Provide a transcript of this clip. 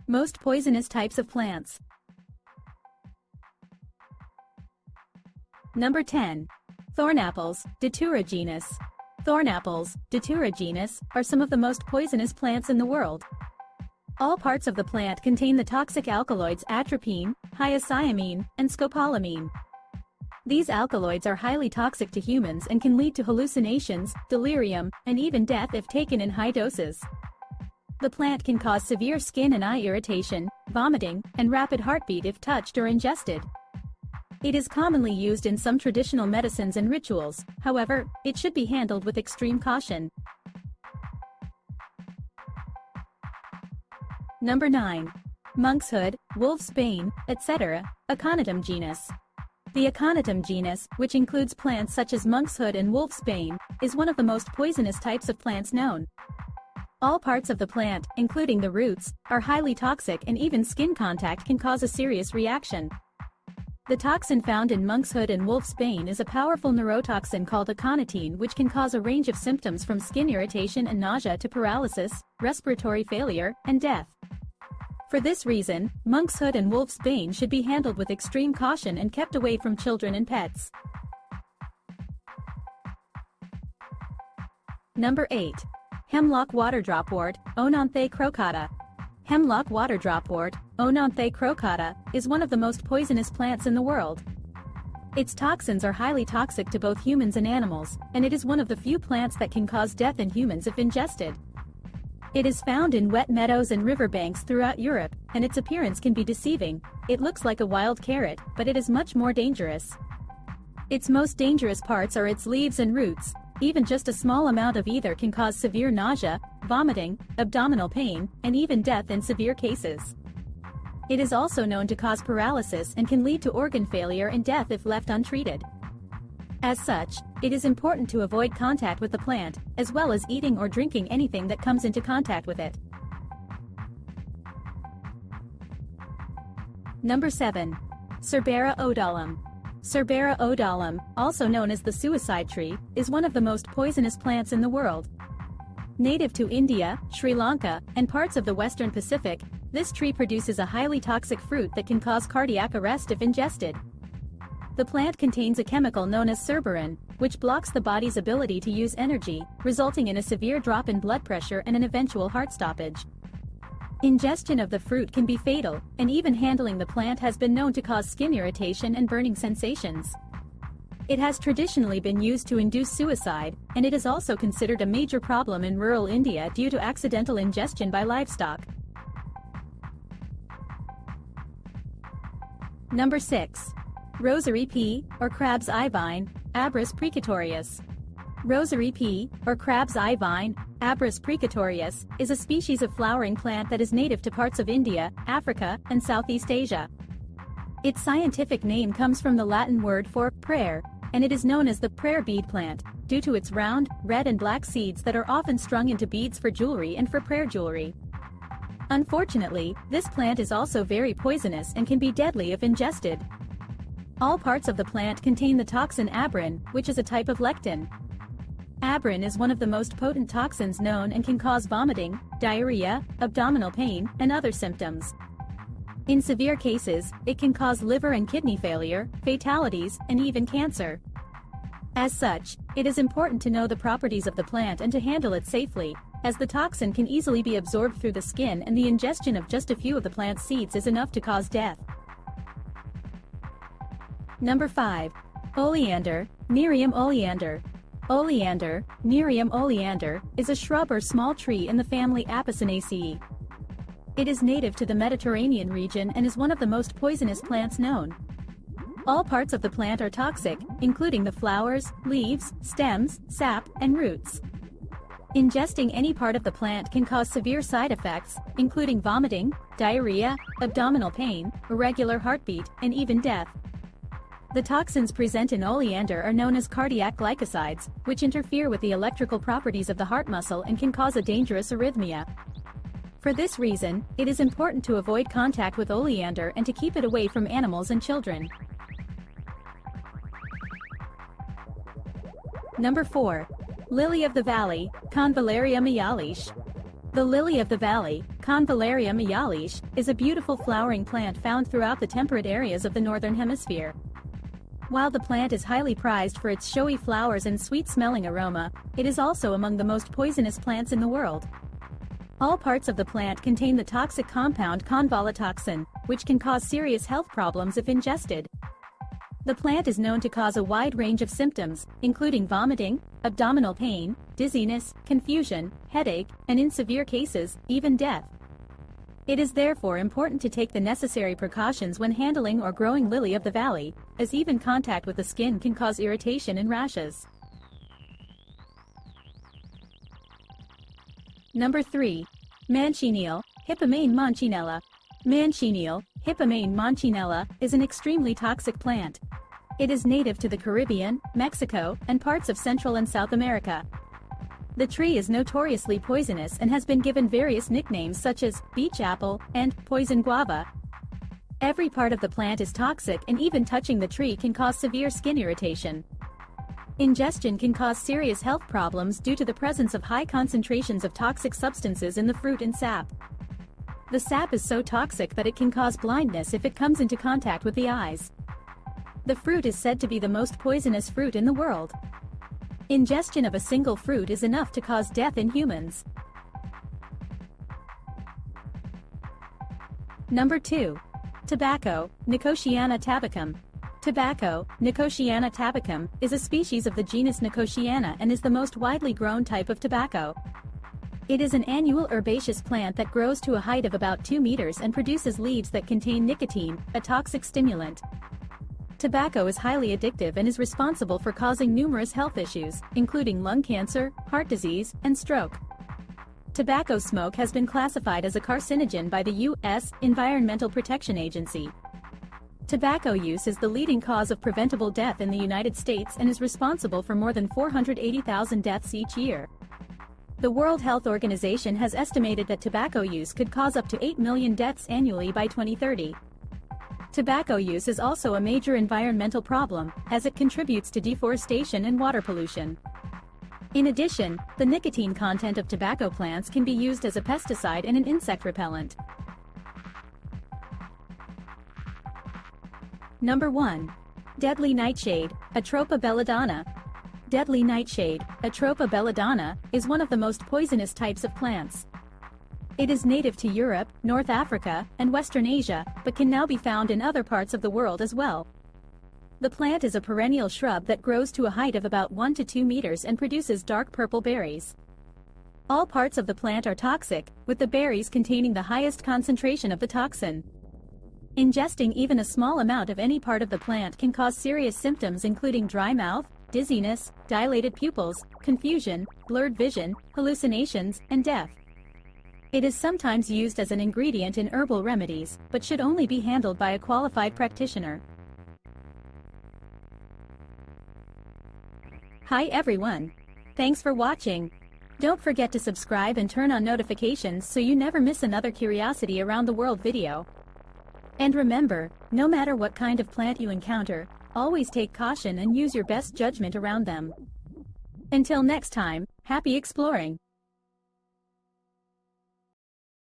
Most poisonous types of plants. Number 10. Thornapples, DATURA genus. Thornapples, DATURA genus, are some of the most poisonous plants in the world. All parts of the plant contain the toxic alkaloids atropine, hyoscyamine, and scopolamine. These alkaloids are highly toxic to humans and can lead to hallucinations, delirium, and even death if taken in high doses. The plant can cause severe skin and eye irritation, vomiting, and rapid heartbeat if touched or ingested. It is commonly used in some traditional medicines and rituals, however, it should be handled with extreme caution. Number 9. Monkshood, wolf's bane, etc., CONITUM genus. The CONITUM genus, which includes plants such as monkshood and wolf's bane, is one of the most poisonous types of plants known. All parts of the plant, including the roots, are highly toxic and even skin contact can cause a serious reaction. The toxin found in monkshood and wolf's bane is a powerful neurotoxin called aconitine, which can cause a range of symptoms from skin irritation and nausea to paralysis, respiratory failure, and death. For this reason, monkshood and wolf's bane should be handled with extreme caution and kept away from children and pets. Number 8. Hemlock water-dropwort, OENANTHE crocata. Hemlock water-dropwort, OENANTHE crocata, is one of the most poisonous plants in the world. Its toxins are highly toxic to both humans and animals, and it is one of the few plants that can cause death in humans if ingested. It is found in wet meadows and riverbanks throughout Europe, and its appearance can be deceiving. It looks like a wild carrot, but it is much more dangerous. Its most dangerous parts are its leaves and roots. Even just a small amount of either can cause severe nausea, vomiting, abdominal pain, and even death in severe cases. It is also known to cause paralysis and can lead to organ failure and death if left untreated. As such, it is important to avoid contact with the plant, as well as eating or drinking anything that comes into contact with it. Number 7. CERBERA ODOLLAM. CERBERA ODOLLAM, also known as the suicide tree, is one of the most poisonous plants in the world. Native to India, Sri Lanka, and parts of the Western Pacific, this tree produces a highly toxic fruit that can cause cardiac arrest if ingested. The plant contains a chemical known as cerberin, which blocks the body's ability to use energy, resulting in a severe drop in blood pressure and an eventual heart stoppage. Ingestion of the fruit can be fatal, and even handling the plant has been known to cause skin irritation and burning sensations. It has traditionally been used to induce suicide, and it is also considered a major problem in rural India due to accidental ingestion by livestock. Number 6. Rosary pea, or crab's eye vine, Abrus precatorius. Rosary pea, or crab's eye vine, Abrus precatorius, is a species of flowering plant that is native to parts of India, Africa, and Southeast Asia. Its scientific name comes from the Latin word for prayer, and it is known as the prayer bead plant, due to its round, red and black seeds that are often strung into beads for jewelry and for prayer jewelry. Unfortunately, this plant is also very poisonous and can be deadly if ingested. All parts of the plant contain the toxin abrin, which is a type of lectin. Abrin is one of the most potent toxins known and can cause vomiting, diarrhea, abdominal pain, and other symptoms. In severe cases, it can cause liver and kidney failure, fatalities, and even cancer. As such, it is important to know the properties of the plant and to handle it safely, as the toxin can easily be absorbed through the skin and the ingestion of just a few of the plant's seeds is enough to cause death. Number 5. Oleander, NERIUM oleander. Oleander, NERIUM oleander, is a shrub or small tree in the family Apocynaceae. It is native to the Mediterranean region and is one of the most poisonous plants known. All parts of the plant are toxic, including the flowers, leaves, stems, sap, and roots. Ingesting any part of the plant can cause severe side effects, including vomiting, diarrhea, abdominal pain, irregular heartbeat, and even death. The toxins present in oleander are known as cardiac glycosides, which interfere with the electrical properties of the heart muscle and can cause a dangerous arrhythmia. For this reason, it is important to avoid contact with oleander and to keep it away from animals and children. Number 4. Lily of the Valley, CONVALLARIA MAJALIS. The lily of the valley, Convallaria majalis, is a beautiful flowering plant found throughout the temperate areas of the northern hemisphere. While the plant is highly prized for its showy flowers and sweet-smelling aroma, it is also among the most poisonous plants in the world. All parts of the plant contain the toxic compound convallatoxin, which can cause serious health problems if ingested. The plant is known to cause a wide range of symptoms, including vomiting, abdominal pain, dizziness, confusion, headache, and in severe cases, even death. It is therefore important to take the necessary precautions when handling or growing lily of the valley, as even contact with the skin can cause irritation and rashes. Number 3. Mancineel, HIPPOMANE MANCHINELLA. Mancineel, HIPPOMANE MANCHINELLA, is an extremely toxic plant. It is native to the Caribbean, Mexico, and parts of Central and South America. The tree is notoriously poisonous and has been given various nicknames such as beach apple and poison guava. Every part of the plant is toxic, and even touching the tree can cause severe skin irritation. Ingestion can cause serious health problems due to the presence of high concentrations of toxic substances in the fruit and sap. The sap is so toxic that it can cause blindness if it comes into contact with the eyes. The fruit is said to be the most poisonous fruit in the world. Ingestion of a single fruit is enough to cause death in humans. Number 2. Tobacco, NICOTIANA tabacum. Tobacco, NICOTIANA tabacum, is a species of the genus NICOTIANA and is the most widely grown type of tobacco. It is an annual herbaceous plant that grows to a height of about 2 meters and produces leaves that contain nicotine, a toxic stimulant. Tobacco is highly addictive and is responsible for causing numerous health issues, including lung cancer, heart disease, and stroke. Tobacco smoke has been classified as a carcinogen by the U.S. Environmental Protection Agency. Tobacco use is the leading cause of preventable death in the United States and is responsible for more than 480,000 deaths each year. The World Health Organization has estimated that tobacco use could cause up to 8 million deaths annually by 2030. Tobacco use is also a major environmental problem, as it contributes to deforestation and water pollution. In addition, the nicotine content of tobacco plants can be used as a pesticide and an insect repellent. Number 1. Deadly nightshade, ATROPA belladonna. Deadly nightshade, ATROPA belladonna, is one of the most poisonous types of plants. It is native to Europe, North Africa, and Western Asia, but can now be found in other parts of the world as well. The plant is a perennial shrub that grows to a height of about 1 to 2 meters and produces dark purple berries. All parts of the plant are toxic, with the berries containing the highest concentration of the toxin. Ingesting even a small amount of any part of the plant can cause serious symptoms including dry mouth, dizziness, dilated pupils, confusion, blurred vision, hallucinations, and death. It is sometimes used as an ingredient in herbal remedies, but should only be handled by a qualified practitioner. Hi everyone! Thanks for watching. Don't forget to subscribe and turn on notifications so you never miss another Curiosity Around the World video. And remember, no matter what kind of plant you encounter, always take caution and use your best judgment around them. Until next time, happy exploring!